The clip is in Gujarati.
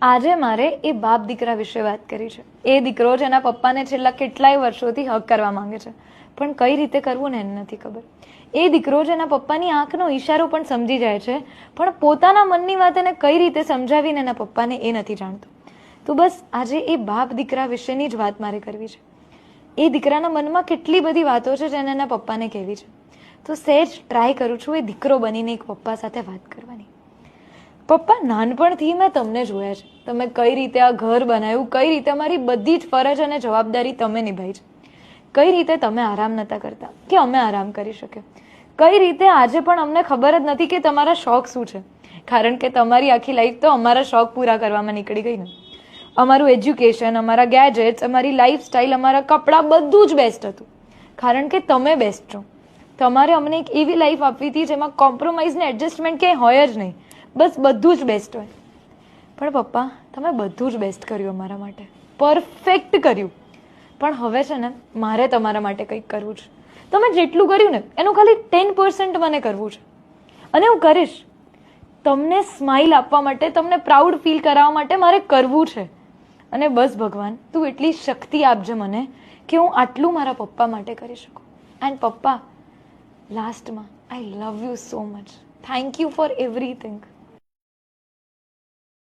આજે મારે એ બાપ દીકરા વિશે વાત કરી છે. એ દીકરો જેના પપ્પાને છેલ્લા કેટલાય વર્ષોથી હક કરવા માંગે છે, પણ કઈ રીતે કરવું ને એને નથી ખબર. એ દીકરો જેના પપ્પાની આંખનો ઈશારો પણ સમજી જાય છે, પણ પોતાના મનની વાત એને કઈ રીતે સમજાવીને એના પપ્પાને એ નથી જાણતો. તો બસ આજે એ બાપ દીકરા વિશેની જ વાત મારે કરવી છે. એ દીકરાના મનમાં કેટલી બધી વાતો છે જેને એના પપ્પાને કહેવી છે. તો સહેજ ટ્રાય કરું છું એ દીકરો બનીને એક પપ્પા સાથે વાત કરવાની. પપ્પા, નાનપણથી મેં તમને જોયા છે, તમે કઈ રીતે આ ઘર બનાવ્યું, કઈ રીતે અમારી બધી જ ફરજ અને જવાબદારી તમે નિભાવી છે, કઈ રીતે તમે આરામ નતા કરતા કે અમે આરામ કરી શકીએ, કઈ રીતે આજે પણ અમને ખબર જ નથી કે તમારા શોખ શું છે, કારણ કે તમારી આખી લાઈફ તો અમારા શોખ પૂરા કરવામાં નીકળી ગઈ ને. અમારું એજ્યુકેશન, અમારા ગેજેટ્સ, અમારી લાઈફસ્ટાઈલ, અમારા કપડાં બધું જ બેસ્ટ હતું, કારણ કે તમે બેસ્ટ છો. તમારે અમને એક એવી લાઈફ આપવી હતી જેમાં કોમ્પ્રોમાઇઝ ને એડજસ્ટમેન્ટ ક્યાંય હોય જ નહીં, બસ બધું જ બેસ્ટ હોય. પણ પપ્પા, તમે બધું જ બેસ્ટ કર્યું અમારા માટે, પરફેક્ટ કર્યું. પણ હવે છે ને મારે તમારા માટે કંઈક કરવું છે. તમે જેટલું કર્યું ને એનું ખાલી 10% મને કરવું છે, અને હું કરીશ. તમને સ્માઇલ આપવા માટે, તમને પ્રાઉડ ફીલ કરાવવા માટે મારે કરવું છે. અને બસ ભગવાન, તું એટલી શક્તિ આપજે મને કે હું આટલું મારા પપ્પા માટે કરી શકું. એન્ડ પપ્પા, લાસ્ટમાં I love you so much. Thank you for everything.